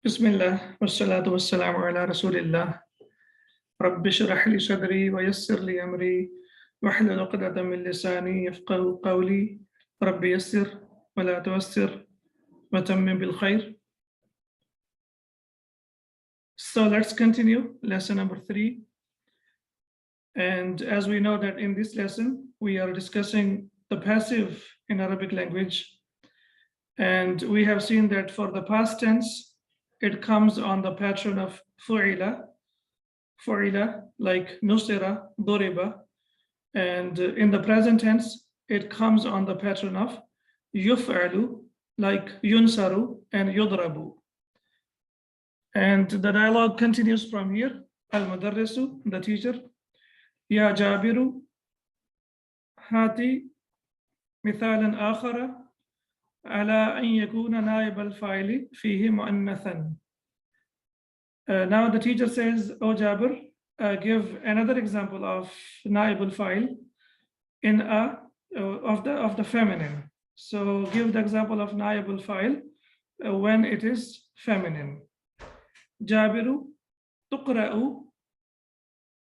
بسم الله والصلاة والسلام على رسول الله رب اشرح لي صدري ويسر لي أمري واحلل عقدة من لساني يفقهوا قولي رب يسر ولا تعسر وتمم بالخير. So let's continue lesson number 3. And as we know that in this lesson we are discussing the passive in Arabic language, and we have seen that for the past tense it comes on the pattern of fu'ila, like nusira, duriba, and in the present tense it comes on the pattern of yuf'alu, like yunsaru and yudrabu. And the dialogue continues from here. Al-mudarrisu, the teacher, ya Jabiru, hati mithalan akhara ala an yakuna naib al-fa'ili fihi mu'annathan. Now the teacher says, O Jabir, give another example of naib al-fa'il in of the feminine. So give the example of naib al-fa'il when it is feminine. Jabiru tuqra'u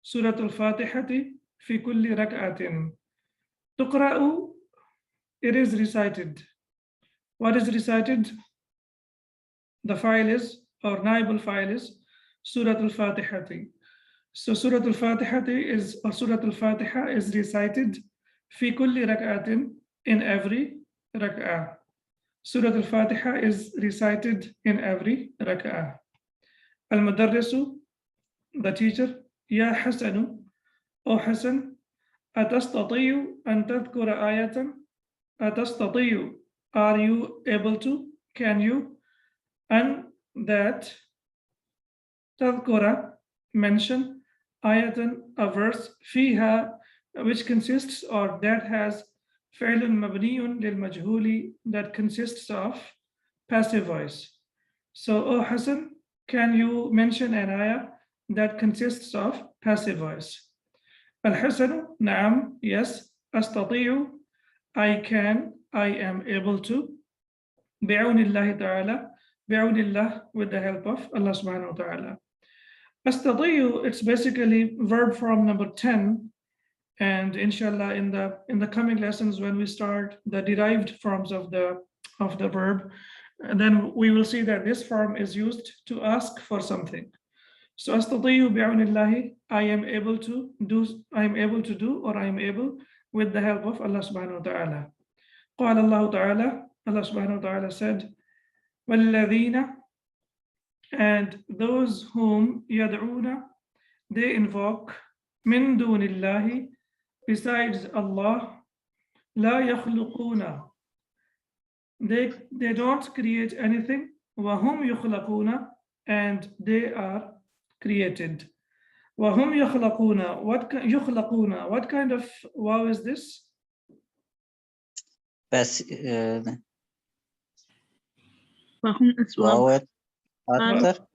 Surah al-Fatihati fi kulli rak'atin. Tuqra'u, it is recited. What is recited? The file is, or naib al-fa'il is Surah al-Fatihati. So Surah al-Fatihati is, or Surah al-Fatiha is recited fi kulli rak'atin, in every rak'ah. Surah al-Fatiha is recited in every rak'ah. Al-mudarrisu, the teacher, ya Hasanu, O Hasan, atastati'u an tadhkura ayatan. Atastati'u, are you able to, can you, and that tadhkura, mention, ayatan, a verse, fiha, which consists, or that has fi'lun mabniyun lil-majhuli, that consists of passive voice. So, O Hasan, can you mention an ayah that consists of passive voice? Al-Hasanu, na'am, yes. Astati'u, I can, I am able to. Bi'awnillahi ta'ala, bi'awnillah, with the help of Allah subhanahu wa ta'ala. Astati'u, it's basically verb form number 10. And inshallah, in the coming lessons, when we start the derived forms of the verb, and then we will see that this form is used to ask for something. So astati'u bi'awnillahi, I am able to do, or I am able with the help of Allah subhanahu wa ta'ala. Qala Allah ta'ala, Allah subhanahu wa ta'ala said, وَالَّذِينَ, and those whom yad'una, they invoke, min dunillahi, besides Allah, la yakhluquna, they don't create anything, وَهُمْ يُخْلَقُونَ, and they are created. وَهُمْ يَخْلَقُونَ, what kind of wow is this? بس وهم after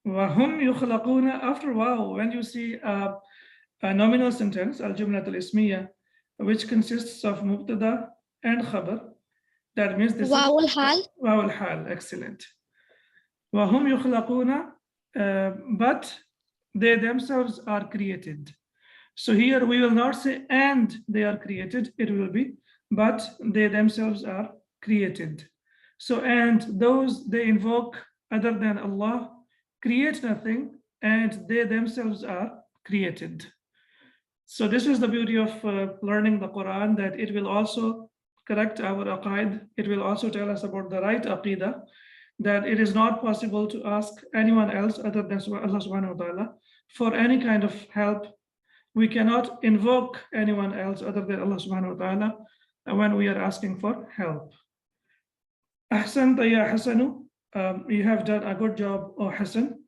وَهُمْ يُخْلَقُونَ, after wow, when you see a nominal sentence, al-jumlat al-ismiyya, which consists of mubtada and khabar, that means this واو الحال. Wow al-hal, excellent. وَهُمْ يُخْلَقُونَ, but they themselves are created. So here we will not say and they are created, it will be but they themselves are created. So and those they invoke other than Allah create nothing, and they themselves are created. So this is the beauty of learning the Quran, that it will also correct our aqaid. It will also tell us about the right aqidah, that it is not possible to ask anyone else other than Allah subhanahu wa ta'ala for any kind of help. We cannot invoke anyone else other than Allah subhanahu wa ta'ala when we are asking for help. Ahsanta ya Hasanu, you have done a good job, O Hasan.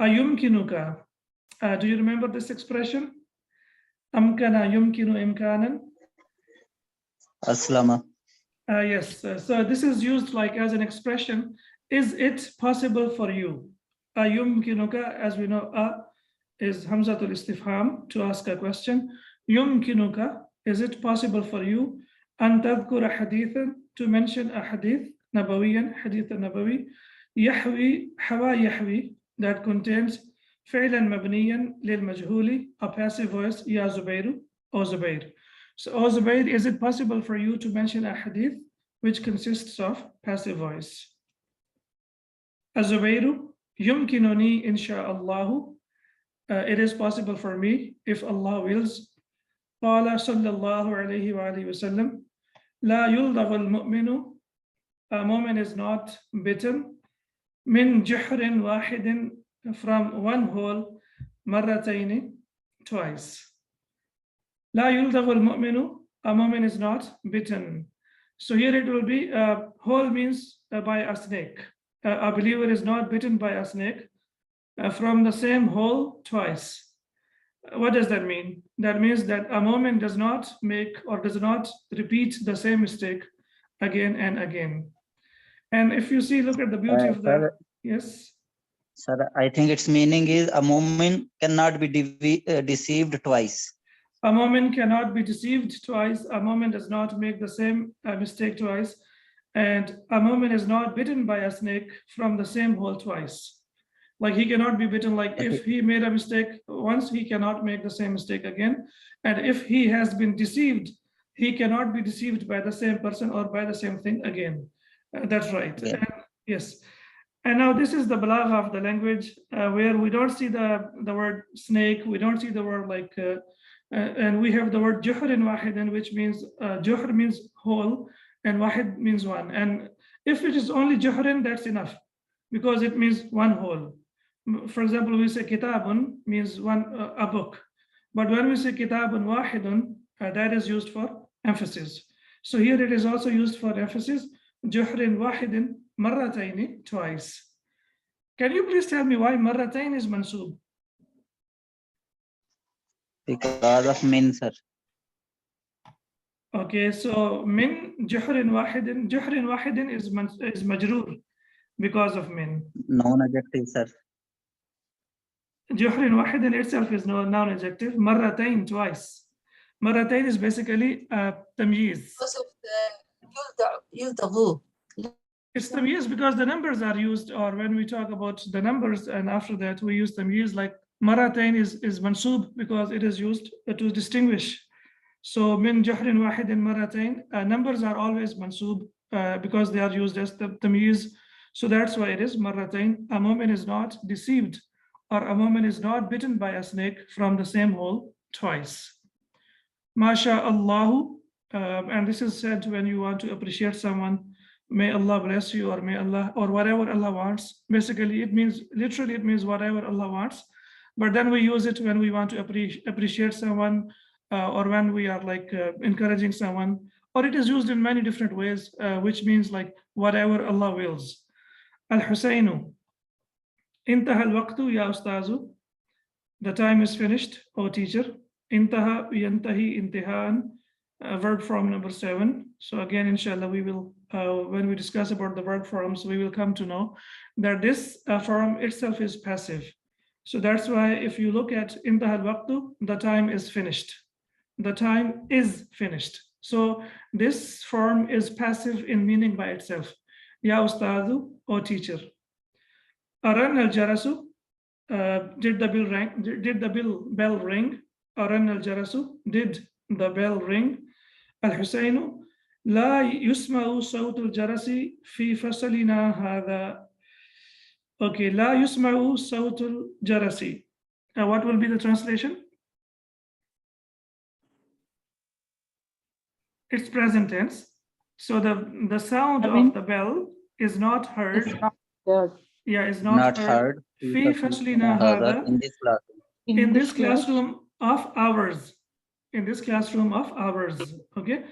Ayumkinuka, do you remember this expression? Amkana yumkinu imkanan. Aslama. Yes, so this is used like as an expression. Is it possible for you? Yumkinuka, as we know, is hamzatul istifham, to ask a question. Yumkinuka, is it possible for you? An tadhkura hadithan, to mention a hadith, nabawiyan, hadith nabawi, يحوي يحوي that contains فعلا مبنيا للمجهول a passive voice يا زبير أو زبير. So O Zubair, is it possible for you to mention a hadith which consists of passive voice? الزبير يمكنني إن شاء الله. It is possible for me if Allah wills. قال صلى الله عليه وآله وسلم لا يلدغ المؤمن. A moment is not bitten. من جحر واحد, from one hole. مرتين, twice. لا يلدغ المؤمن. A moment is not bitten. So here it will be hole means by a snake. A believer is not bitten by a snake from the same hole twice. What does that mean? That means that a moment does not make or does not repeat the same mistake again and again. And if you see, look at the beauty of that. Yes. Sir, I think its meaning is a moment cannot be deceived twice. A moment cannot be deceived twice. A moment does not make the same mistake twice. And a moment is not bitten by a snake from the same hole twice. Like he cannot be bitten, like if he made a mistake once, he cannot make the same mistake again. And if he has been deceived, he cannot be deceived by the same person or by the same thing again. That's right. Yeah. And, yes. And now this is the balagha of the language where we don't see the word snake, we don't see the word like, and we have the word juhrin wahidin, which means juhr means hole and wahid means one. And if it is only juhrin, that's enough because it means one hole. For example, we say kitabun means one, a book. But when we say kitabun wahidun, that is used for emphasis. So here it is also used for emphasis. Juhrin wahidin marrataini, twice. Can you please tell me why marratain is mansub? Because of min, sir. Okay, so min juhrin wahidin is majroor because of min. Non-adjective, sir. Juhrin wahidin itself is non-adjective. Marratain, twice. Marratain is basically tamyiz. Because of the It's tamyiz because the numbers are used, or when we talk about the numbers and after that we use tamyiz, like marratain is mansub because it is used to distinguish. So min juhrin wahidin marratain, numbers are always mansub because they are used as the tamyiz. So that's why it is marratain. A moment is not deceived, or a moment is not bitten by a snake from the same hole twice. Masha Allahu, and this is said when you want to appreciate someone. May Allah bless you, or may Allah, or whatever Allah wants. Basically, it means, literally it means whatever Allah wants. But then we use it when we want to appreciate someone, or when we are like encouraging someone, or it is used in many different ways, which means like whatever Allah wills. Al-Husaynu, intaha al-waqtu ya ustazu. The time is finished, O teacher. Intaha yantahi intihaan, verb form number 7. So again, inshallah, we will, when we discuss about the verb forms, we will come to know that this form itself is passive. So that's why if you look at intaha al-waqtu, the time is finished. The time is finished. So this form is passive in meaning by itself. Ya ustadu, O teacher. Aran al-jarasu, did the bell ring? Aran al-jarasu, did the bell ring? Al-Husaynu, لا يسمع صوت الجرس في فصلنا هذا. Okay, لا يسمع صوت الجرس. What will be the translation? It's present tense. So the sound of the bell is not heard. It's not heard. Yeah, it's not heard. في فصلنا هذا. In this classroom of ours. In this classroom of ours. Okay.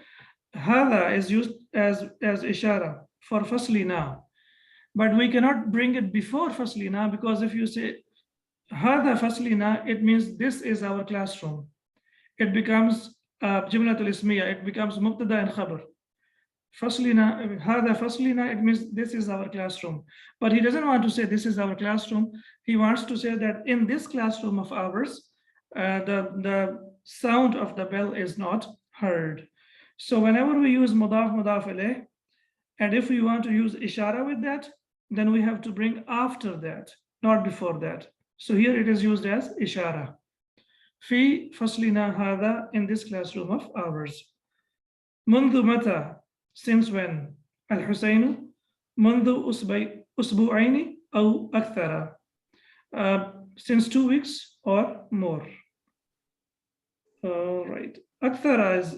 Hada is used as ishara for faslina, but we cannot bring it before faslina, because if you say hada faslina, it means this is our classroom. It becomes jumlatul ismiya, it becomes mubtada and khabar. Faslina, hada faslina, it means this is our classroom. But he doesn't want to say this is our classroom. He wants to say that in this classroom of ours, the sound of the bell is not heard. So whenever we use mudaf alayh, and if we want to use ishara with that, then we have to bring after that, not before that. So here it is used as ishara. في فصلنا هذا, in this classroom of ours. منذ متى, since when. الحسين منذ أسبوعين أو أكثر, since 2 weeks or more. All right. أكثر is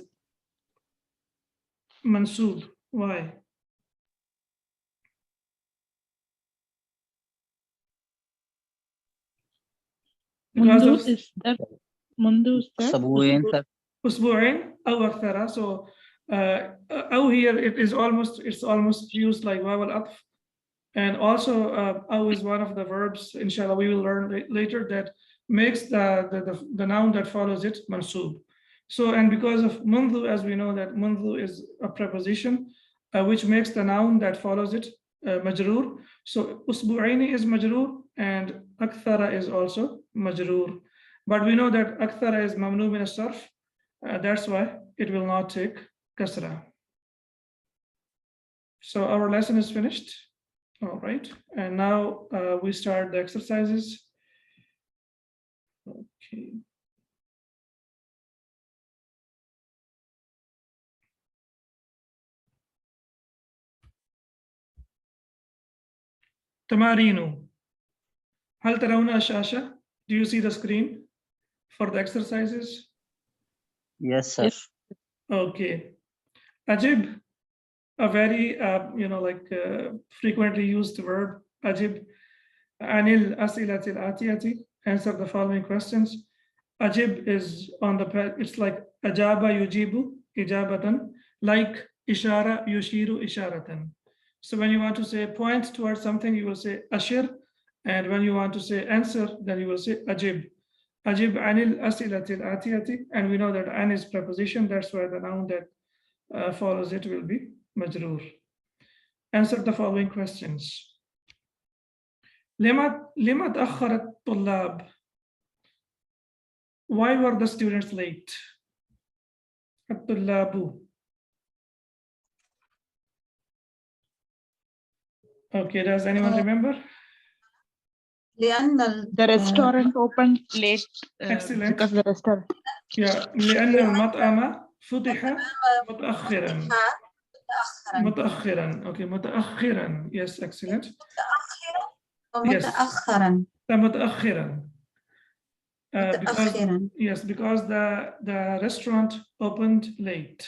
منصوب. Why? Because Mundu of is that. Mundu is that. أسبوعين sir. أسبوعين أو أكثر. So أو here it's almost used like واو العطف. And also أو is one of the verbs, inshallah, we will learn later, that makes the noun that follows it mansub. So, and because of mundu, as we know that mundu is a preposition which makes the noun that follows it majroor. So usbu'aini is majroor and akthara is also majroor. But we know that akthara is mamnu min as-sarf. That's why it will not take kasra. So our lesson is finished. All right, and now we start the exercises. Okay. تمارين. هل ترون الشاشة? Do you see the screen for the exercises? Yes sir. Yes. Okay. Ajib, a very frequently used verb. Ajib. Anil asilatil atiyati. Answer the following questions. Ajib is on the, it's like ajaba yujibu ijabatan, like ishara yushiru isharatan. So when you want to say point towards something, you will say ashir, and when you want to say answer, then you will say ajib. Ajib anil asilatil atiyati, and we know that an is preposition, that's why the noun that follows it will be majroor. Answer the following questions. لما تأخر الطلاب? Why were the students late? الطلاب. Okay, does anyone remember? لأن The restaurant opened late. Excellent. Because the restaurant. Yeah, لأن المطعم فتح متأخرا. متأخرا. Okay, متأخرا. Yes, excellent. متأخرا. متأخرا. متأخرا. Because the restaurant opened late.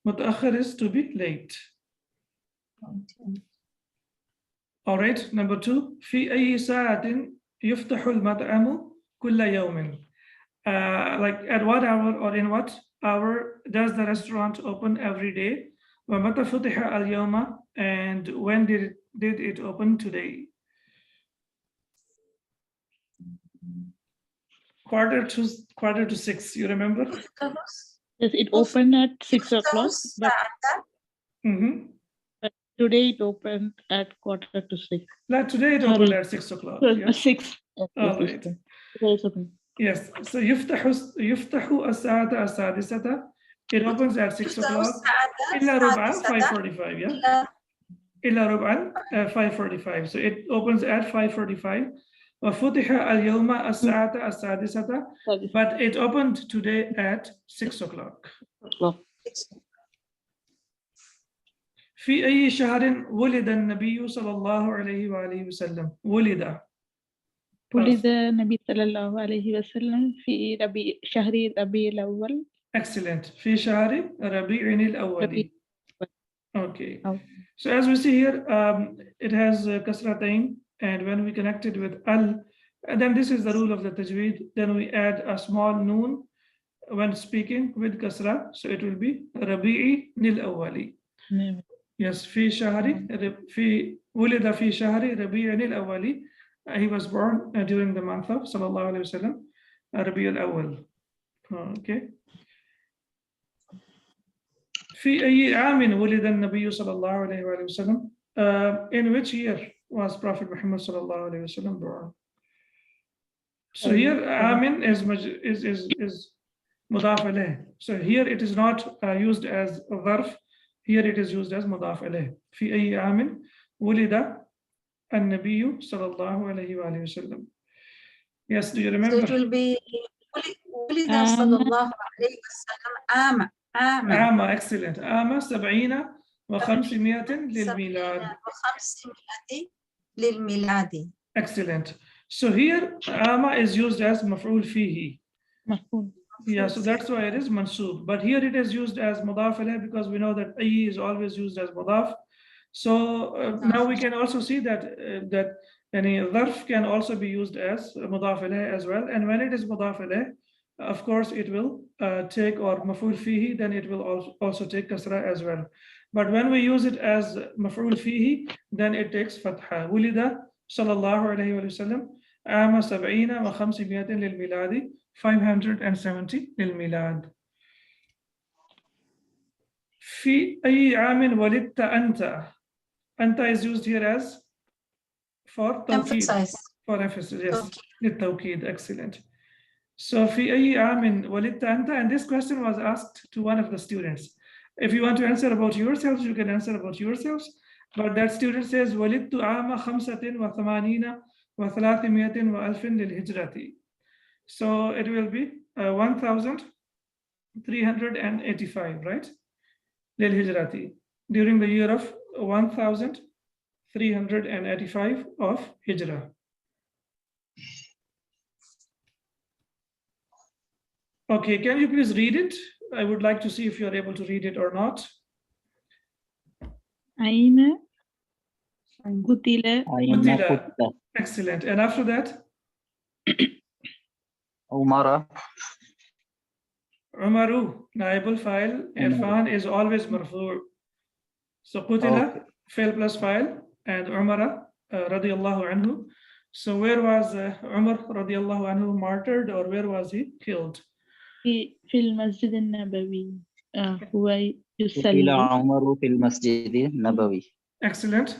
متأخر is to be late. All right, number 2. في أي ساعة يفتح المطعم كل يوم? Like at what hour or in what hour does the restaurant open every day? ومتى فتح اليوم, and when did it open today? Quarter to 6, you remember? Yes, it opened at 6 o'clock. But today it opened at 5:45. Like today it opened at 6 o'clock. Yeah? 6. All right. Today it's open. Yes. So يفتح الساعة السادسة. It opens at 6 o'clock. إلا ربع 5:45. Yeah. إلا ربع 5:45. So it opens at 5:45. وفتح اليوم الساعة السادسة. But it opened today at 6 o'clock. في أي شهر ولد النبي صلى الله عليه وآله وسلم؟ ولد النبي صلى الله عليه وسلم في شهر ربيع الأول. Excellent. في شهر ربيع الأول. Okay. So as we see here, it has kasratain, and when we connect it with al, and then this is the rule of the tajweed, then we add a small noon when speaking with kasra, so it will be rabi'i nil awwali. Yes, في شهر ولد في شهر ربيع الأول. He was born during the month of sallallahu alaihi wasallam, Rabi' al-Awwal. Okay. في أي عام ولد النبي صلى الله عليه وآله وسلم? In which year was Prophet Muhammad صلى الله عليه وسلم born? So here عام is مضاف إليه. So here it is not used as a ظرف. Here it is used as مضاف إليه. في أي عام ولد النبي صلى الله عليه وآله وسلم. Yes, do you So remember? it will be ولد صلى الله عليه وسلم عام excellent. عام 70 و500 للميلاد. 500 للميلاد. Excellent. So here عام is used as مفعول فيه. مفهوم. Yeah, so that's why it is mansub. But here it is used as mudaf ilayh because we know that ay is always used as mudaf. So now we can also see that any dharf can also be used as mudaf ilayh as well. And when it is mudaf ilayh, of course it will take, or maf'ul fihi, then it will also take kasra as well. But when we use it as maf'ul fihi, then it takes fatha. Wulida sallallahu alayhi wa sallam عام 70 و500 للميلاد 570 للميلاد. في أي عام ولدت أنت? أنت is used here as for توكيد. For emphasis, yes. للتوكيد, excellent. So في أي عام ولدت أنت? And this question was asked to one of the students. If you want to answer about yourselves, you can answer about yourselves. But that student says ولدت عام 85 و300 وألف للهجرة. So it will be 1385, right? للهجرة, during the year of 1385 of Hijrah. Okay, can you please read it? I would like to see if you are able to read it or not. أين قتل Excellent. And after that? Umara. Umaru, naibul file. Irfan is always marfu'. So qutila, fail plus file, and Umara radiyallahu anhu. So where was Umar radiyallahu anhu martyred, or where was he killed? في المسجد النبوي. هو قتل يصلي. عمر في المسجد النبوي. Excellent.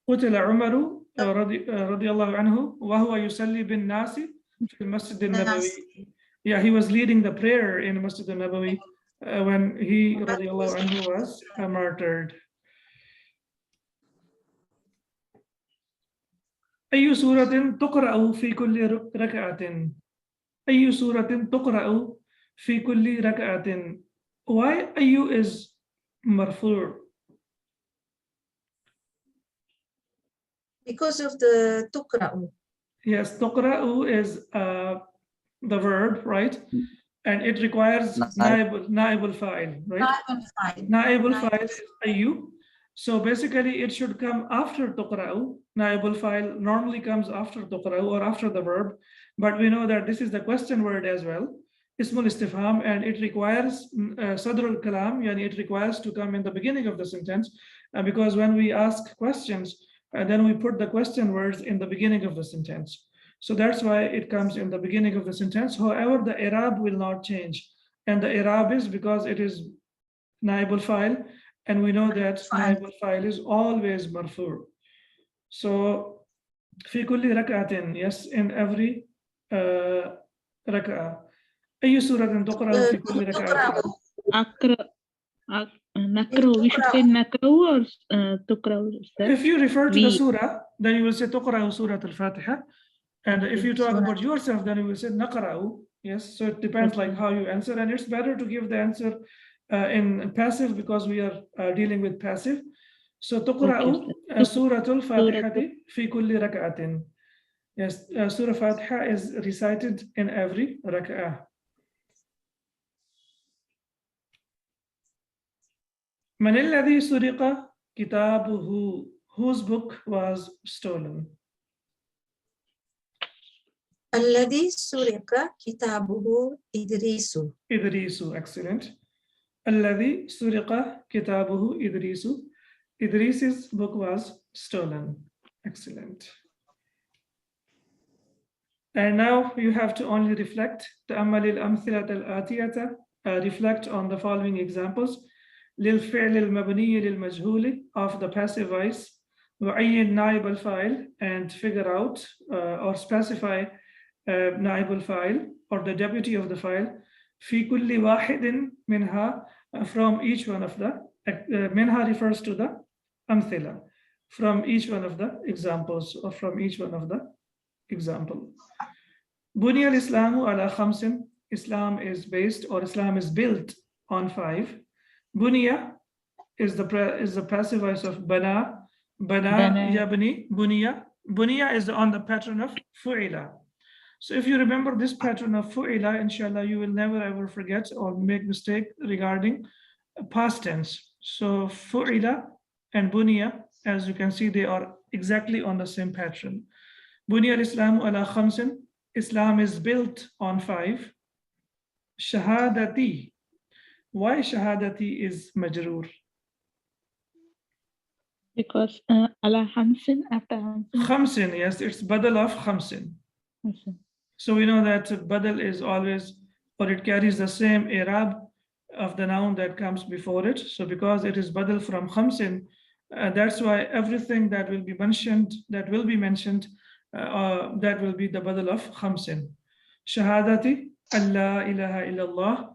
قتل عمر رضي الله عنه وهو يصلي بالناس في المسجد النبوي. Yeah, he was leading the prayer in Masjid al-Nabawi when he رضي الله عنه was martyred. أي سورة تقرأ في كل ركعة؟ أي سورة تقرأ في كل ركعة? Why أي is مرفوع? Because of the تقرأ. Yes, تقرأ is the verb, right? And it requires naib al-fa'il, right? Naib al-fa'il is ayu. So basically it should come after tuqra'u. Naib al-fa'il normally comes after tuqra'u or after the verb, but we know that this is the question word as well, ismul istifham, and it requires sadr al-kalam, yani it requires to come in the beginning of the sentence, because when we ask questions, then we put the question words in the beginning of the sentence. So that's why it comes in the beginning of the sentence. However, the i'rab will not change. And the i'rab is because it is naib al-fa'il, and we know that naib al-fa'il is always marfu'. So في كل ركعة, yes, in every ركعة. أي سورة تقرأ في كل ركعة؟ نقرأ. We should say نقرأ or تقرأ. If you refer to the surah, then you will say تقرأ سورة الفاتحة. And if you talk about yourself, then you will say naqra'u. Yes, so it depends like how you answer, and it's better to give the answer in passive because we are dealing with passive. So tuqra'u suratul fatihati fi kulli rak'atin. Yes, Surah Fatiha is recited in every rak'ah. Man alladhi suriqa kitabuhu? Whose book was stolen? الذي سرق كتابه إدريس. إدريس, excellent. الذي سرق كتابه إدريس. Idris's book was stolen. Excellent. And now you have to only reflect. تأمل الأمثلة الآتية. Reflect on the following examples. للفعل المبني للمجهول of the passive voice. وعين نائب الفاعل, and figure out or specify نائب الفاعل or the deputy of the file. في كل واحد منها, from each one of the منها refers to the أمثلة. from each one of the examples or from each one of the example. Bunya al-Islamu ala khamsin. Islam is based or Islam is built on 5. Bunya is the passive voice of bana, yabni, bunya. Bunya is on the pattern of fu'ila. So if you remember this pattern of fu'ila, inshallah, you will never ever forget or make mistake regarding past tense. So fu'ila and bunya, as you can see, they are exactly on the same pattern. Bunya al-Islamu ala khamsin. Islam is built on 5. Shahadati. Why shahadati is majroor? Because ala hamsin, after hamsin. Khamsin, yes, it's badal of khamsin. So we know that badal is always, or it carries the same i'rab of the noun that comes before it. So because it is badal from khamsin, that's why everything that will be mentioned, that will be the badal of khamsin. Shahadati, Allah ilaha illallah,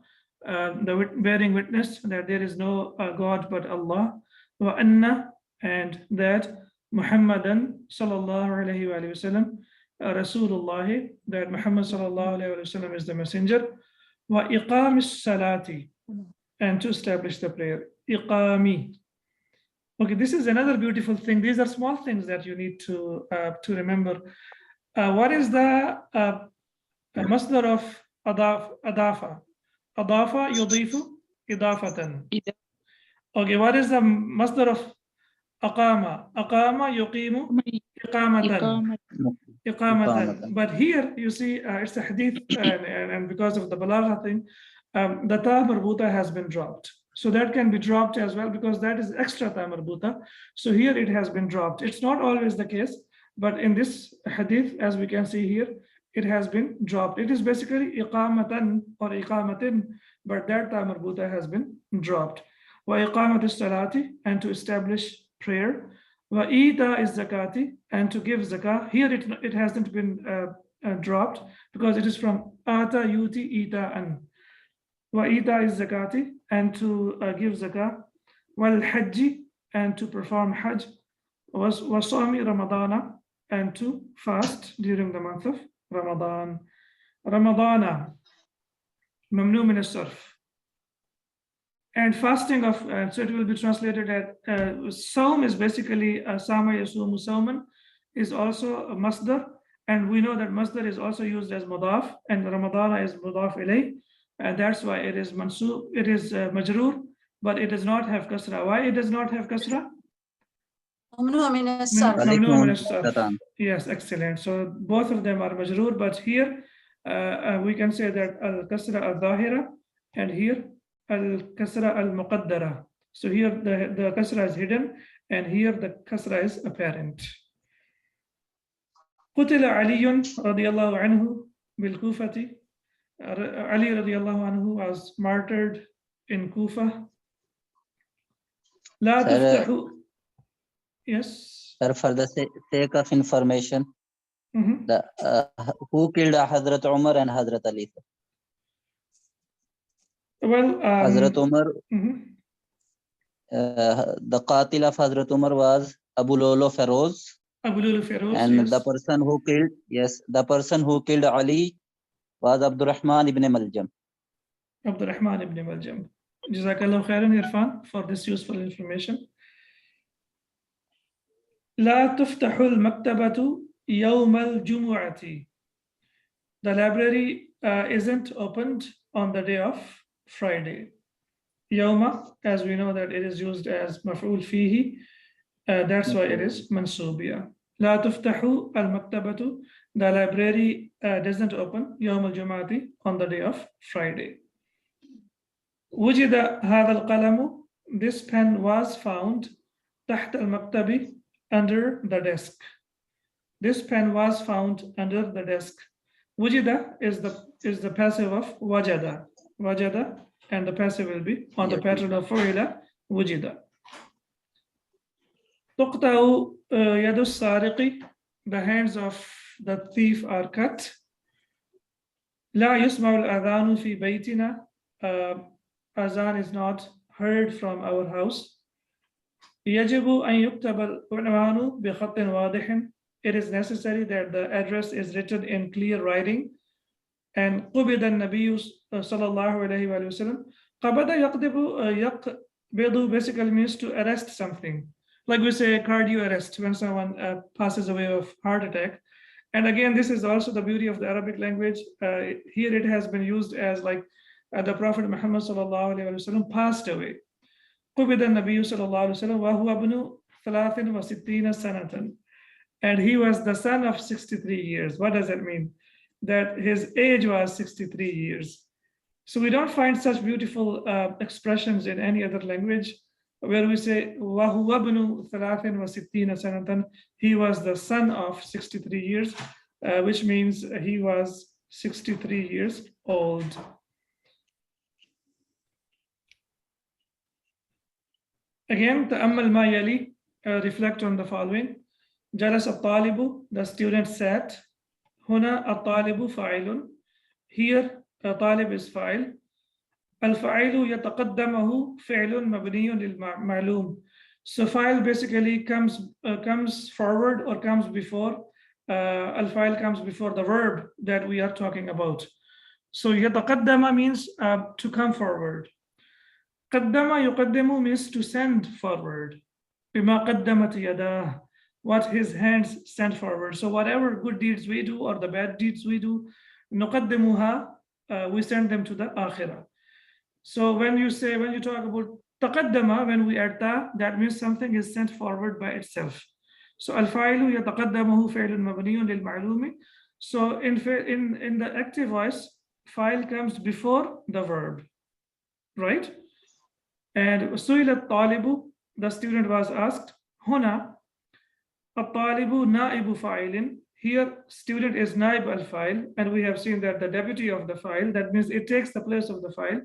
the bearing witness that there is no God but Allah. Wa anna, and that Muhammadan sallallahu alayhi wa sallam, Rasulullah, that Muhammad sallallahu alayhi wa sallam is the messenger. Wa iqamis salati, and to establish the prayer. Iqami. Okay, this is another beautiful thing. These are small things that you need to remember. What is the masdar of adafa? Adafa yudifu idafatan. Okay, what is the masdar of aqama? Aqama yuqimu iqamatan. Iqamatan. But here you see it's a hadith, and because of the balagha thing, the ta marbuta has been dropped. So that can be dropped as well because that is extra ta marbuta. So here it has been dropped. It's not always the case, but in this hadith, as we can see here, it has been dropped. It is basically iqamatan or iqamatin, but that ta marbuta has been dropped. Wa iqamatis salati, and to establish prayer. Wa ita is zakati, and to give zakah. Here it hasn't been dropped because it is from ata yuti ita an. Wa ita is zakati, and to give zakah. Wal hajji, and to perform hajj. Was sawmi ramadana, and to fast during the month of Ramadan. Ramadana, mamnu min as-sarf. And fasting of, so it will be translated as Sawm is basically Sama Yasumu Sawman is also a masdar. And we know that masdar is also used as mudaf, and Ramadana is mudaf ilay. And that's why it is mansub, it is majroor, but it does not have kasra. Why it does not have kasra? ممنوع من الصرف. Yes, excellent. So both of them are majroor, but here we can say that al-kasra al-dhahira, and here al-kasra al-muqaddara. So here the kasra is hidden, and here the kasra is apparent. قتل علي رضي الله عنه بالكوفة. Ali radiallahu anhu was martyred in Kufa. لا تفتحوا. Yes. Sir, for the sake of information, who killed Hazrat Umar and Hazrat Ali? Well, Hazrat Umar, the qatil of Hazrat Umar was Abu Lolo Feroz. Abu Lolo Feroz, and yes. the person who killed Ali was Abdurrahman ibn Maljam. Abdurrahman ibn Maljam. Jazakallah khairan, Irfan, for this useful information. لا تفتح المكتبة يوم الجمعة. The library isn't opened on the day of Friday. Yawma, as we know that it is used as maf'ul fihi, that's why it is mansubiyah. لا تفتح المكتبة. The library doesn't open يوم الجمعة on the day of Friday. وجد هذا القلم. This pen was found تحت المكتب, under the desk. This pen was found under the desk. Wujida is the passive of wajada. Wajada, and the passive will be on the pattern of fu'ila, wujida. تقطع يد السارق. The hands of the thief are cut. لا يسمع الأذان في بيتنا. Azan is not heard from our house. يجب أن يكتب العنوان بخط واضح. It is necessary that the address is written in clear writing. And قبض النبي صلى الله عليه وآله وسلم. قبض يقبض basically means to arrest something. Like we say cardio arrest when someone passes away of heart attack. And again, this is also the beauty of the Arabic language. Here it has been used as like the Prophet Muhammad صلى الله عليه وسلم passed away. قبض النبي صلى الله عليه وسلم وهو ابن 63 سنة. And he was the son of 63 years. What does that mean? That his age was 63 years. So we don't find such beautiful expressions in any other language where we say وَهُوَ ابْنُ 63 سَنَةً. He was the son of 63 years, which means he was 63 years old. Again, تأمل ما يلي, reflect on the following. جلس الطالب, the student sat. هنا الطالب فاعل. Here طالب is فاعل. الفاعل يتقدمه فعل مبني للمعلوم. So file basically comes forward or comes before. الفاعل comes before the verb that we are talking about. So يتقدم means to come forward. قدم يقدم means to send forward. بما قدمت يداه, what his hands send forward. So whatever good deeds we do or the bad deeds we do, نقدمها, we send them to the akhirah. So when you talk about تقدم, when we add ta, that means something is sent forward by itself. So الفاعل يتقدمه فعل مبني للمعلوم. So in the active voice, file comes before the verb, right? And سئل الطالب, the student was asked. هنا الطالب نائب فاعل. Here student is نائب الفاعل, and we have seen that the deputy of the file, that means it takes the place of the file.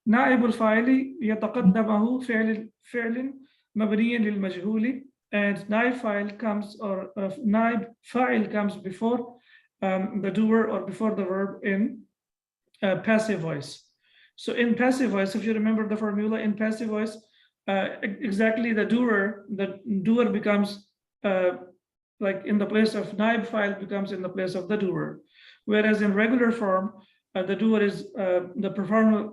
نائب الفاعل يتقدمه فعل مبني للمجهول, and نائب فاعل comes, or نائب فاعل comes before the doer or before the verb in passive voice. So in passive voice, if you remember the formula, in passive voice, exactly the doer becomes like in the place of naib file becomes in the place of the doer. Whereas in regular form, the doer is the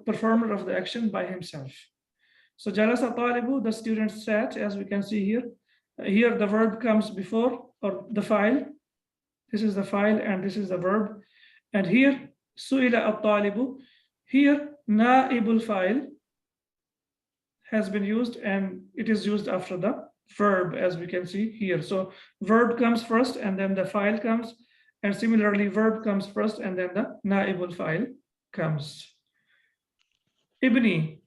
performer of the action by himself. So jalasa talibu, the student sat, as we can see here. Here the verb comes before, or the file. This is the file and this is the verb. And here su'ila at-talibu. Here naibul file has been used, and it is used after the verb, as we can see here. So verb comes first and then the file comes, and similarly verb comes first and then the naibul file comes. Ibni,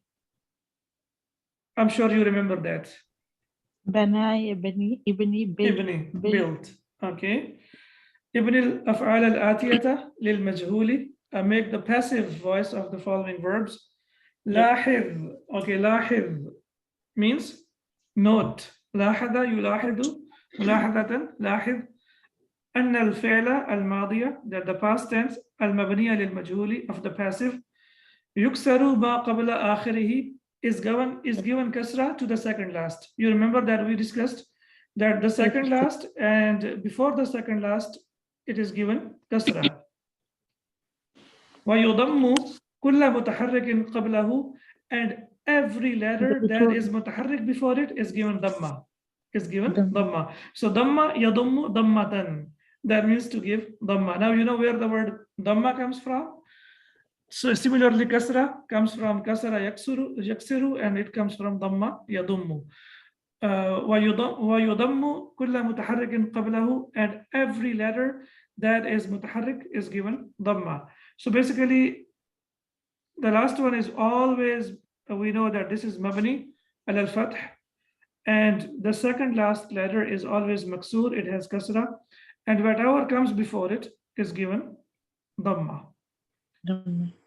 I'm sure you remember that. بنا ibni built. Okay. Ibn al-af'al al-atiyata lil-majhuli. Make the passive voice of the following verbs. لاحظ. Okay, لاحظ means note. لاحظ يلاحظ ملاحظة لاحظ. أن الفعل الماضي, that the past tense, المبنية للمجهول of the passive, يكسر ما قبل آخره, is given kasra to the second last. You remember that we discussed that the second last and before the second last it is given kasra. ويضم كل متحرك قبله, and every letter that is متحرك before it is given dhamma. So dhamma yadummu dhammatan. That means to give dhamma. Now you know where the word dhamma comes from. So similarly, kasra comes from kasra yaksiru, and it comes from dhamma yadummu. ويضم كل متحرك قبله, and every letter that is mutaharrik is given dhamma. So basically, the last one is always, we know that this is mabni al-fath, and the second last letter is always maksur, it has kasra, and whatever comes before it is given dhamma.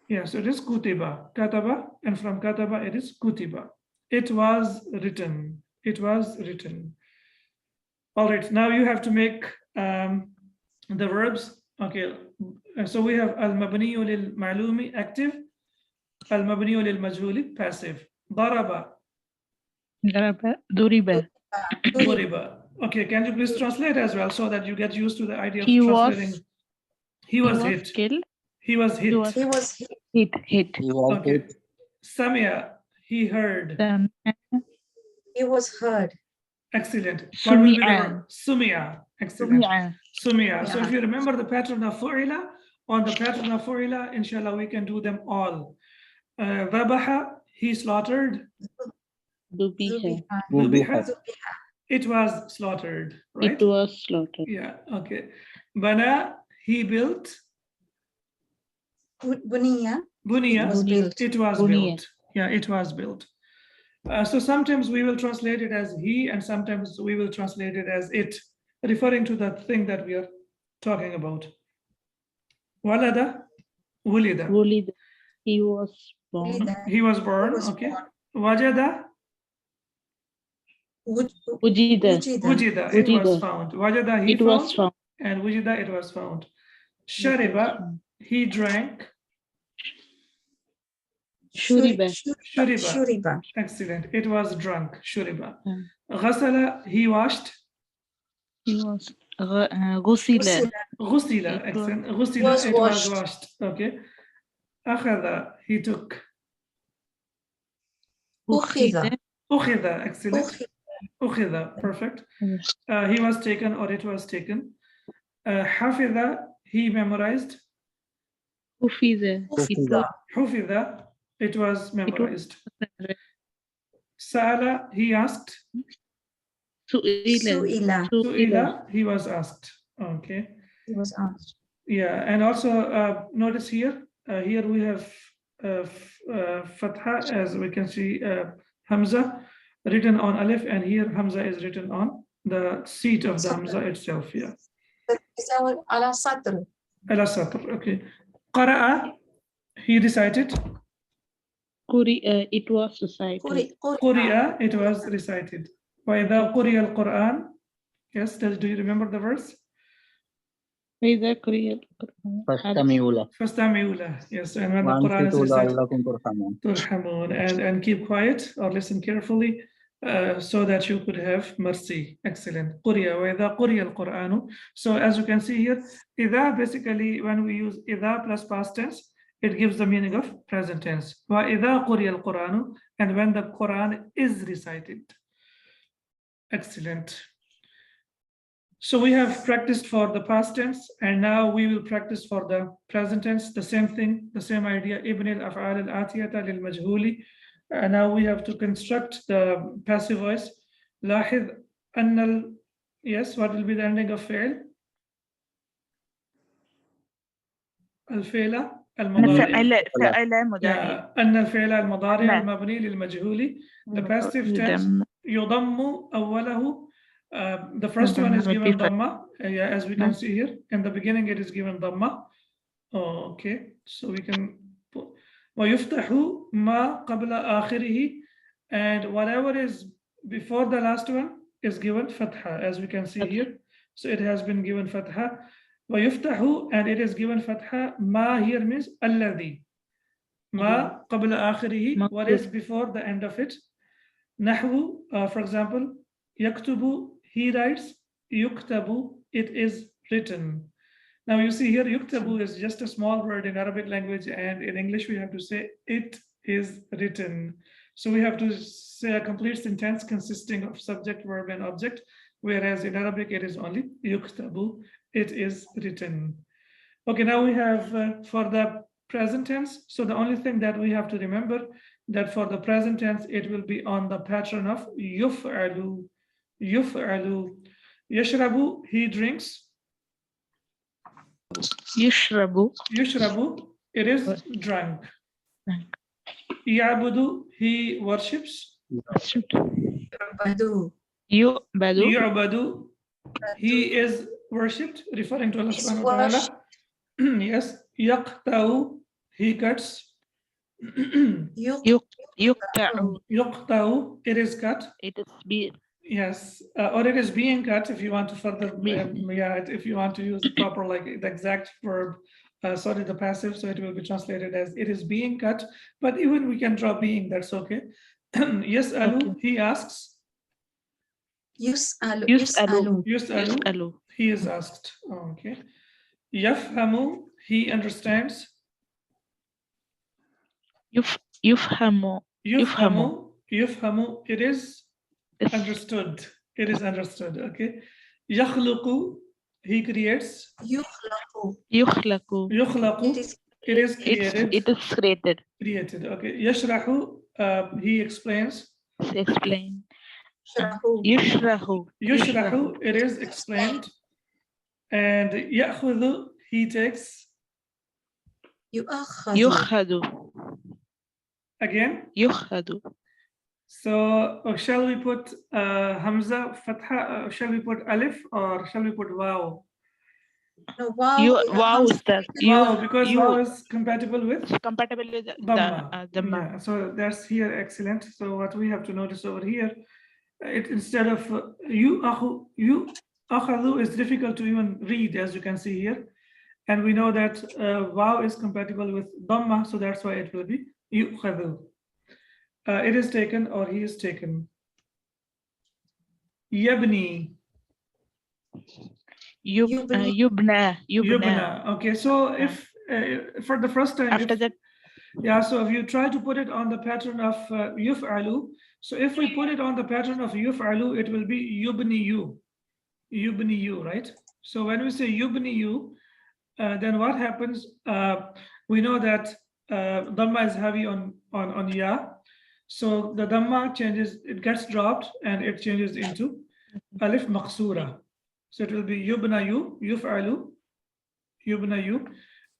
Yes, it is kutiba, kataba, and from kataba it is kutiba. It was written. It was written. All right, now you have to make the verbs. Okay, so we have al-mabniyu lil-ma'lumi active, al-mabniyu lil-majhuli passive. Daraba, ضرب. ضرب. Okay, can you please translate as well so that you get used to the idea of He translating? was He was hit. killed. He was hit. was- He was hit. Hit. He was Okay. hit. Samia, he heard. He was heard. Excellent. What will be the Sumia. verb? Sumia. Excellent. سمع. Sumia. So Yeah. if you remember the pattern of fu'ila, on the pattern of fu'ila, inshallah, we can do them all. Dhabaha, he slaughtered. ذبح. Dhubiha. It was slaughtered, right? It was slaughtered. Yeah, okay. Bana, he built. Buniya. Buniya, It was built. it was Buniya. built. Yeah, it was built. So sometimes we will translate it as he, and sometimes we will translate it as it, referring to the thing that we are talking about. Walada, wulida. ولد. He was born. Wulida. He was born, was okay. born. Wajada, وجد. wujida, it was Wujida. found. Wajada, he It was found, found. and wujida, it was found. Shariba, he drank. Shuriba. Shuriba. Shuriba. Excellent. It was drunk. Shuriba. Mm. Ghasala, he washed. He was غسل. Ghusila. Ghusila. It was- Excellent. Ghusila, Was it was washed. washed. Okay. Akhada, he took. Ukhida. Ukhida. Excellent. Ukhida. Ukhida. Perfect. Yes. He was taken or it was taken. Hafidha, he memorized. حفظ. Ukhida. Hufidha, it was memorized. Sa'ala, he asked. سئل. Su'ila. Su'ila, he was asked. Okay. He was asked. Yeah, and also notice here, here we have Fatha, as we can see, Hamza written on Alif, and here Hamza is written on the seat of the Hamza itself. Yeah. يساوي على سطر. Ala Satr, okay. Qara'a, he recited. قرئ. It was recited. Quri'a, it was recited. وَإِذَا قُرِئَ الْقُرْآنُ. Yes, do you remember the verse? فإذا قرئ القرآن. فاستمعوا له. فَاسْتَمِعُوا لَهُ. Yes, and when the Quran is وأنصتوا recited, لعلكم ترحمون. turhamun, and keep quiet or listen carefully so that you could have mercy. Excellent. قُرِئَ وَإِذَا قُرِئَ الْقُرْآنُ. So as you can see here, إِذَا, basically when we use إِذَا plus past tense, it gives the meaning of present tense. وَإِذَا قُرِئَ الْقُرْآنُ, and when the Quran is recited. Excellent. So we have practiced for the past tense, and now we will practice for the present tense. The same thing, the same idea. Ibn al-af'al al-atiyata lil-majhuli. Now we have to construct the passive voice. Lahid annal. Yes, what will be the ending of fi'l? Al-fi'la al-mudari. فعل مضارع. Yeah, أن الفعل المضارع نعم. المبني للمجهول. The passive tense يضم أوله. The first one is given dhamma. Yeah, as we can see here. In the beginning, it is given dhamma. Oh, okay, so we can put ويفتح ما قبل آخره, and whatever is before the last one is given fatha, as we can see here. So it has been given fatha. ويفتح, and it is given fatha. Ma here means الذي. ما قبل آخره, what is before the end of it. نحو, for example, يكتب, he writes. يكتب, it is written. Now you see here, yuktabu is just a small word in Arabic language, and in English we have to say it is written. So we have to say a complete sentence consisting of subject, verb, and object, whereas in Arabic it is only yuktabu, it is written. Okay, now we have for the present tense. So the only thing that we have to remember that for the present tense, it will be on the pattern of yuf'alu. Yuf'alu. Yashrabu, he drinks. يشرب. Yushrabu, it is drunk. Ya'budu, he worships. Badu. يعبد. Yu'badu, he is worshipped, referring to Allah Is subhanahu wa ta'ala. Yes. Yaqta'u, he cuts. يقطع. Yuqta'u, it is cut. It is be. Yes, or it is being cut if you want to further, if you want to use proper, like the exact verb, sorry, the passive, so it will be translated as it is being cut, but even we can draw being, that's okay. يسأل, he asks. يسأل يسأل. يسأل, يسأل. he is asked. Okay. يفهم, he understands. يفهم. يفهم, يفهم, it is Yes. understood. It is understood. Okay. يخلق, he creates. يخلق يخلق. يخلق, it is created. It is created. Created. Okay. يشرح, he explains. Explain. يشرح يشرح. يشرح, it is explained. And يأخذ, he takes. يؤخذ يؤخذ. Again. يؤخذ. So shall we put Hamza, Fatha, shall we put Alif, or shall we put Waw? No, wow. Wow is that. Wow, because Waw is compatible with Compatible with Dhamma. Dhamma. Yeah, so that's here excellent. So what we have to notice over here, it instead of you akhadhu is difficult to even read, as you can see here. And we know that Waw is compatible with Dhamma, so that's why it will be yu'khadhu. It is taken, or he is taken. Yabni. Yubna. Yubna. Okay, so if for the first time, After that, yeah, so if you try to put it on the pattern of yuf'alu, so if we put it on the pattern of yuf'alu, it will be yubniyu. Yubniyu, right? So when we say yubniyu, then what happens? We know that Dhamma is heavy on ya. So the Dhamma changes, it gets dropped and it changes into Alif Maqsura. So it will be Yubnayu, Yuf'alu, Yubnayu,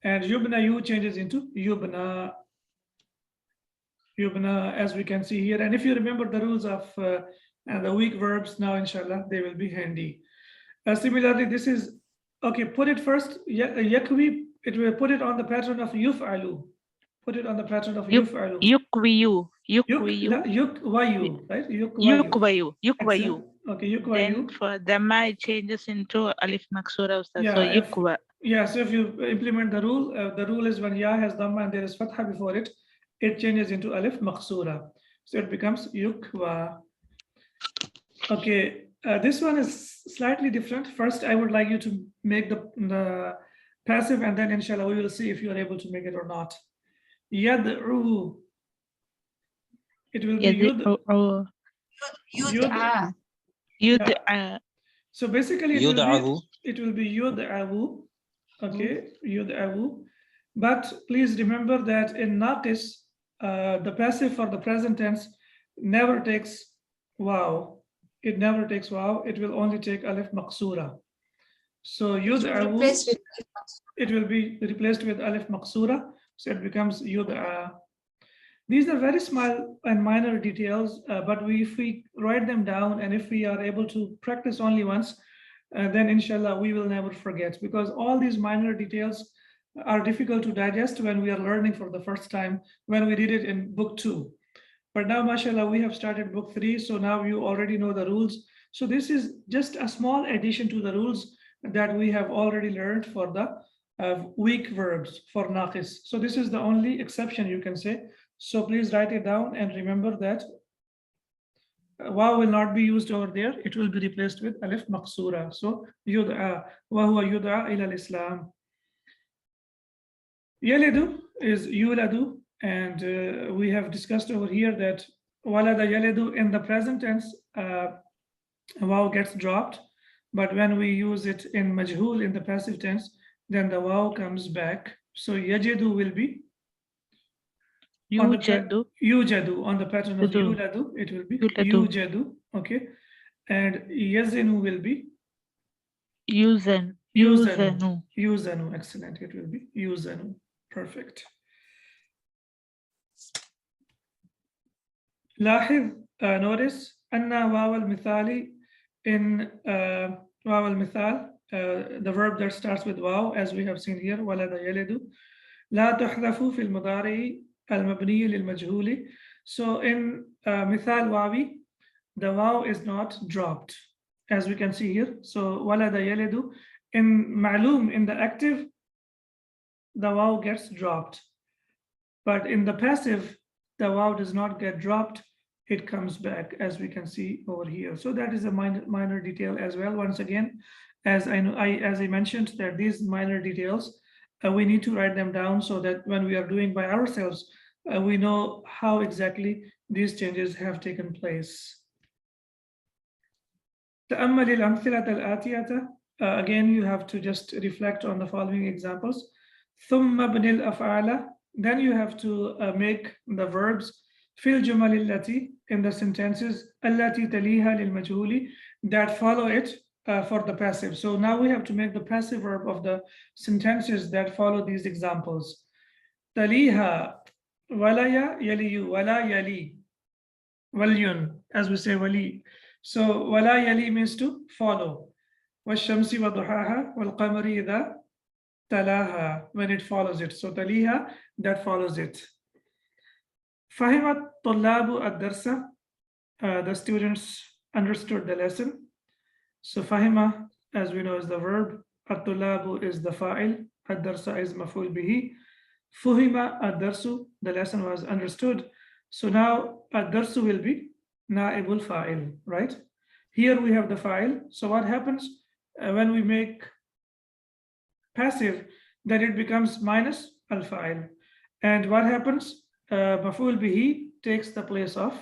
and Yubnayu changes into Yubna. Yubna, as we can see here. And if you remember the rules of the weak verbs now, inshallah, they will be handy. Similarly, this is, okay, put it first, Yakwi, it will put it on the pattern of Yuf'alu. Put it on the pattern of Yuf'alu. Yukwayu. Yukwayu, right? Yukwayu. Okay, Yukwayu. Then for Dhamma, it changes into Alif Maksura. So Yeah, Yukwa. Yeah, so if you implement the rule is when Ya has Dhamma and there is Fatha before it, it changes into Alif Maksura. So it becomes Yukwa. Okay, this one is slightly different. First, I would like you to make the passive, and then inshallah, we will see if you are able to make it or not. Yad'u. It will be يدعى Yud'a. So basically, Yud'ahu. it will be Yud'ahu. Okay, Yud'ahu. But please remember that in Naqis, the passive for the present tense never takes Waw. It never takes Waw. It will only take Alif Maqsura. So Yud'ahu, it will be replaced with Alif Maqsura. So it becomes Yud'a. These are very small and minor details, but if we write them down and if we are able to practice only once, then inshallah we will never forget, because all these minor details are difficult to digest when we are learning for the first time, when we did it in book 2. But now, mashallah, we have started book 3, so now you already know the rules. So this is just a small addition to the rules that we have already learned for the weak verbs for naqis. So this is the only exception, you can say. So please write it down and remember that Waw will not be used over there. It will be replaced with Alif Maqsura. So Yud'a, wa huwa Yud'a ila al-Islam. Yalidu is Yuladu, and we have discussed over here that Walada Yalidu in the present tense, Waw gets dropped, but when we use it in Majhul in the passive tense, then the Waw comes back. So Yajidu will be Yujadu on the pattern of Yuladu, it will be Yujadu, okay, and Yazinu will be Yuzanu. Excellent, it will be Yuzanu. Perfect. لاحظ, notice أن واو المثال in واو المثال, the verb that starts with واو, as we have seen here, ولد يلد, لا تحذف في المضارع المبني للمجهول. So in مثال واوي, the واو is not dropped, as we can see here. So ولد يلد, in معلوم, in the active, the waw gets dropped, but in the passive, the waw does not get dropped. it comes back, as we can see over here. So that is a minor detail as well. Once again, as I mentioned, that these minor details, we need to write them down so that when we are doing by ourselves, we know how exactly these changes have taken place. تأمل الأمثلة الآتية. Again, you have to just reflect on the following examples. ثم ابن الأفعال. Then you have to make the verbs في الجمل التي, in the sentences التي تليها للمجهول, that follow it for the passive. So now we have to make the passive verb of the sentences that follow these examples. تليها ولا يلي, ولا يلي, waliyun, as we say wali. So wala yali means to follow. والشمس وضحاها والقمر إذا تلاها, when it follows it. So تليها, that follows it. فهم الطلاب الدرس. The students understood the lesson. So فهم, as we know, is the verb. الطلاب is the fa'il. الدرس is مفعول به. فهم الدرس, the lesson was understood. So now الدرس will be naibul fa'il, right? Here we have the fa'il. So what happens when we make passive, then it becomes minus al-fa'il. And what happens? Maf'ul bihi takes the place of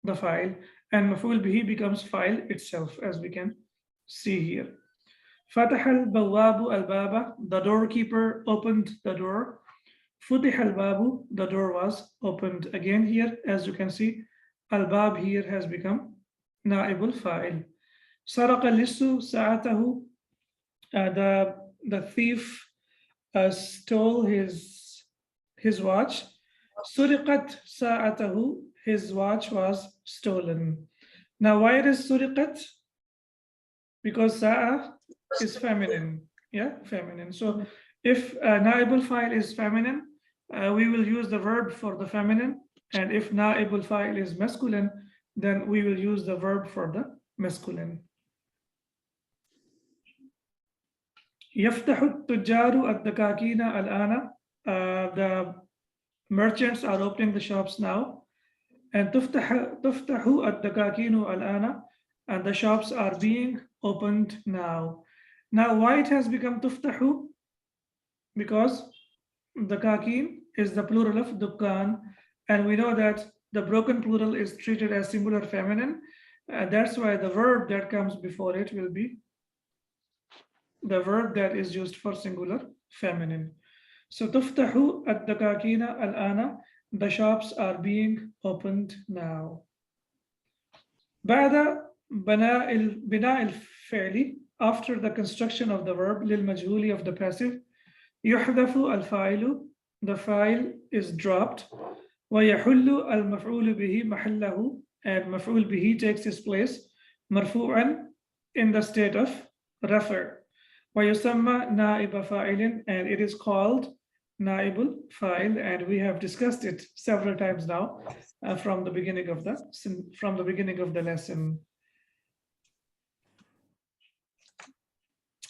the fa'il, and maf'ul bihi becomes fa'il itself, as we can see here. Fatah al-bawabu al-baba, the doorkeeper opened the door. Futih al-babu, the door was opened. Again here, as you can see, al-bab here has become naibul fa'il. Saraqa lissu sa'atahu, the thief stole his watch. Suriqat sa'atahu, his watch was stolen. Now why it is suriqat? Because sa'a is feminine, yeah, feminine. So if naibul fa'il is feminine, we will use the verb for the feminine, and if naibul fa'il is masculine, then we will use the verb for the masculine. يفتح التجار الدكاكين الآن. The merchants are opening the shops now. And تفتح الدكاكين الآن, and the shops are being opened now. Now why it has become تفتح? Because dakakin is the plural of dukkan, and we know that the broken plural is treated as singular feminine. That's why the verb that comes before it will be the verb that is used for singular feminine. So tuftahu ad-dakakina al-ana, the shops are being opened now. بعد بناء الفعل, after the construction of the verb للمجهول of the passive, يحذف الفاعل, the fa'il is dropped. ويحل المفعول به محله, and مفعول به takes its place مرفوعا, in the state of رفع. ويسمى نائب فاعل, and it is called naibul fa'il, and we have discussed it several times now from the beginning of the lesson.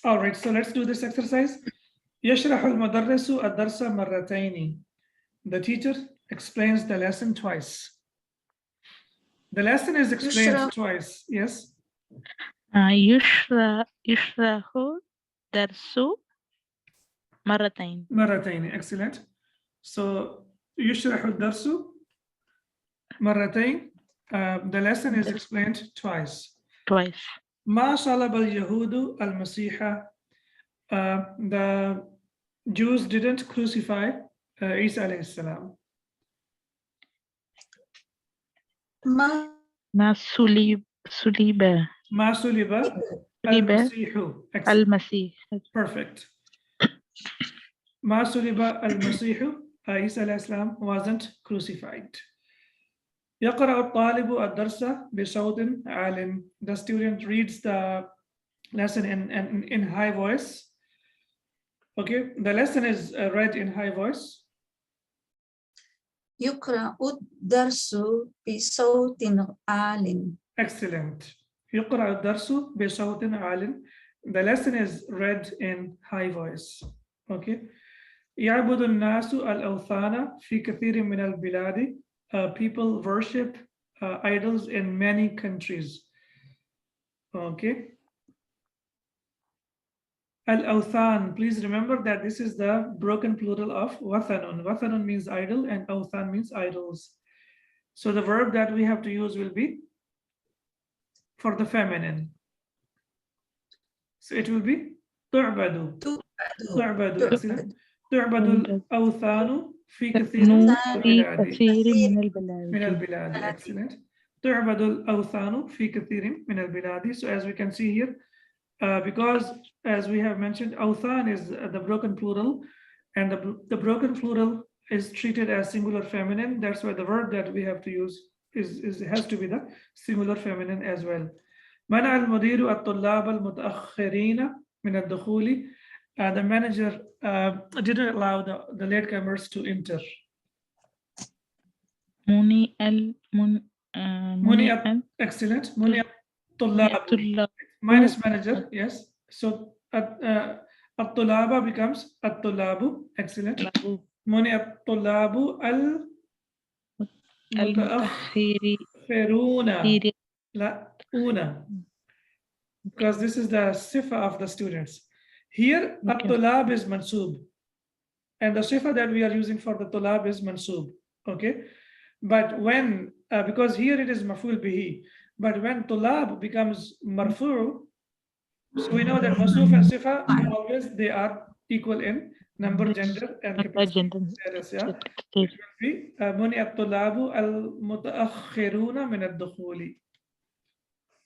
All right, so let's do this exercise. يشرح المدرس الدرس مرتين. The teacher explains the lesson twice. The lesson is explained twice. Yes. يشرح درس مرتين. مرتين. Excellent. So يشرح الدرس مرتين. The lesson is explained twice. ما صلب اليهود المسيح. The Jews didn't crucify Isa alayhi salam. ما صلب المسيح. Perfect. ما صلب المسيح, Isa alayhi salam wasn't crucified. يقرأ الطالب الدرس بصوت عال. The student reads the lesson in high voice. Okay, the lesson is read in high voice. يقرأ الدرس بصوت عال. Excellent. يقرأ الدرس بصوت عال. The lesson is read in high voice. Okay. يعبد الناس الأوثان في كثير من البلاد. People worship idols in many countries. Okay. Al-awthan, please remember that this is the broken plural of wathanun. Wathanun means idol and awthan means idols. So the verb that we have to use will be for the feminine. So it will be tu'badu. Tu'badu, excellent. tu'badu al-awthanu fi kathirin min al-bilad. Excellent. tu'badu al-awthanu fi kathirin min al-bilad. So as we can see here, because as we have mentioned, awthan is the broken plural, and the broken plural is treated as singular feminine. That's why the verb that we have to use has to be the singular feminine as well. منع المدير الطلاب المتأخرين من الدخول. The manager didn't allow the latecomers to enter. Excellent. منع الطلاب minus manager, yes. So الطلاب becomes الطلاب. Excellent. منع الطلاب المتأخرون. لا una, because this is the sifa of the students. Here at-tulab is mansub, and the sifa that we are using for the tulab is mansub. Okay, but when because here it is maf'ul bihi, but when tulab becomes marfu', so we know that masuf and sifa always they are equal in number, gender, and capacity. Status, yeah. It will be muni at-tulabu al-mutaakhiruna min ad-dukhuli.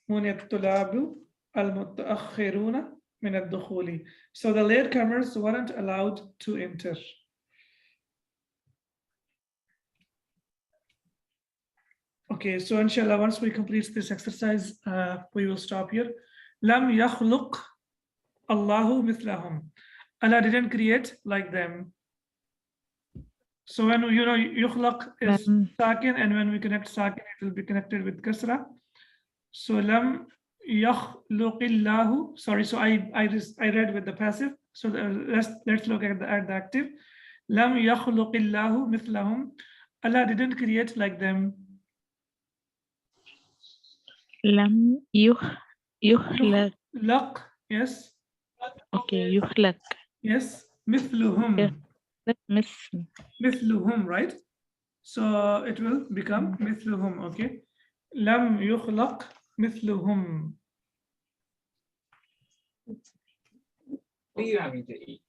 muni at-tulabu al-mutaakhiruna min ad-dukhuli. So the latecomers weren't allowed to enter. Okay, so inshallah, once we complete this exercise, we will stop here. Lam yakhluq Allahu mithlahum. Allah didn't create like them. So when you know yukhlaq is sakin, and when we connect sakin, it will be connected with kasra. So lam yakhluqillahu. Sorry, so I read with the passive. So let's look at the active. Lam yakhluqillahu mithlahum. Allah didn't create like them. Lam yukhlaq. Yes. Okay, yukhlaq. Yes. Mithluhum. Mithluhum, right? So it will become mithluhum. Okay. Lam yukhlaq mithluhum. What are you having to eat?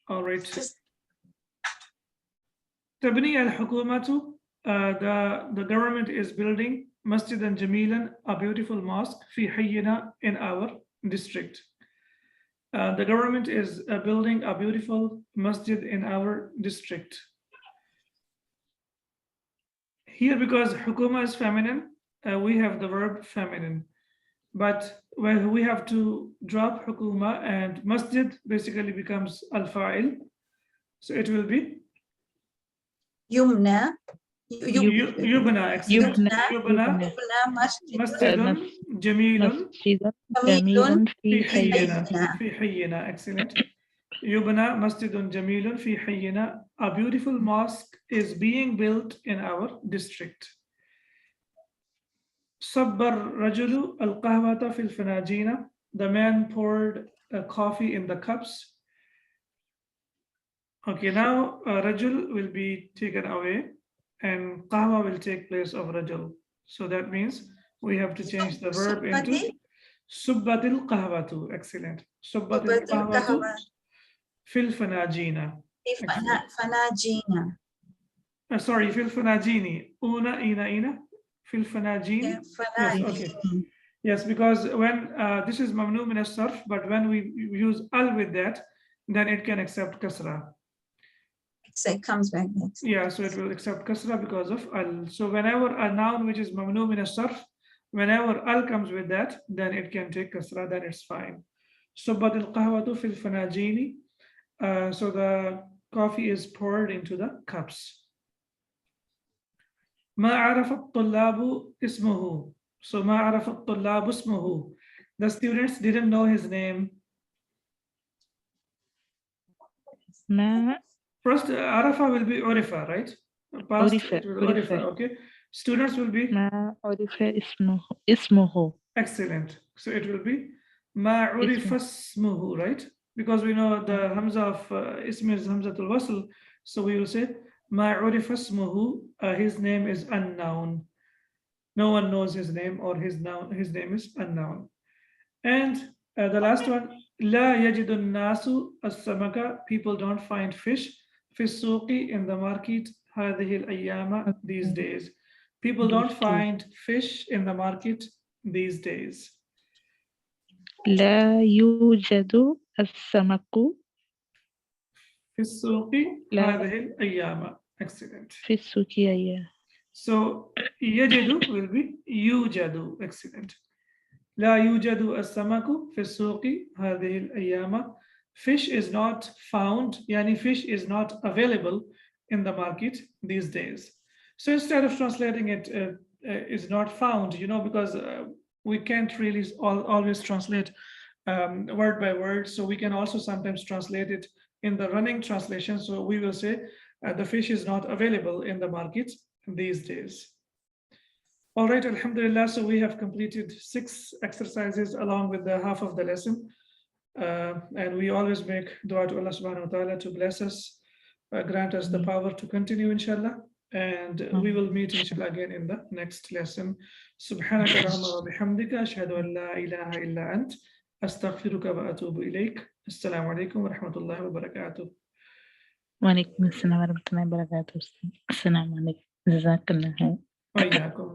All right. Tabni al-hukumatu. The government is building Masjidan Jamilan, a beautiful mosque, fi hayyina, in our district. The government is building a beautiful masjid in our district. Here, because hukuma is feminine, we have the verb feminine. But when we have to drop hukuma, and masjid basically becomes al-fa'il. So it will be Yumna. Yubna, masjidun jamilun fi hayyina. Excellent. Yubna masjidun jamilun fi hayyina. A beautiful mosque is being built in our district. Sabbar rajulu al-qahwata fil fanajina. The man poured coffee in the cups. Okay, now rajul will be taken away, and qahwa will take place of rajul. So that means we have to change the verb into subbatil qahwatu. Excellent. Subbatil qahwatu fil fanajina. Fanajina. Sorry, fil fanajini. Una, ina. Fil fanajini. Yes, okay. Yes, because when this is mamnu min as-sarf, but when we use al with that, then it can accept kasra. So it comes back next. Yeah, so it will accept kasra because of al. So whenever a noun which is mamnu min as-sarf, whenever al comes with that, then it can take kasra, then it's fine. Subbat al-qahwatu fil fanajini. So the coffee is poured into the cups. Ma arafa at-tullabu ismuhu. So ma arafa at-tullabu ismuhu. The students didn't know his name. First, arafa will be urifa, right? Past, عرف it will عرف. Okay. Students will be ما عرف اسمه. excellent. So it will be ما عرف اسمه, right? Because we know the hamza of ism is hamzatul wasl, so we will say ما عرف اسمه, his name is unknown. No one knows his name, or his name is unknown. And the last one, لا يجد الناس السمك, people don't find fish في السوق, in the market هذه الأيام, these days. People don't find fish in the market these days. لا يوجد السمك في السوق هذه الأيام. Excellent. في السوق أيام. So يجد will be يوجد. Excellent. لا يوجد السمك في السوق هذه الأيام. Fish is not found, yani fish is not available in the market these days. So instead of translating it is not found, because we can't really always translate word by word. So we can also sometimes translate it in the running translation. So we will say the fish is not available in the market these days. All right, alhamdulillah. So we have completed 6 exercises along with the half of the lesson. And we always make dua to Allah subhanahu wa ta'ala to bless us, grant us the power to continue, inshallah. And we will meet, inshallah, again in the next lesson. Subhanaka Allahumma wa bihamdika, ashhadu an la ilaha illa ant, astaghfiruka wa atubu ilayk. Assalamu alaikum wa rahmatullahi wa barakatuh. Wa alaikum assalam wa rahmatullahi wa barakatuh. Assalamu alaikum. Jazakallah. Wa iyyakum.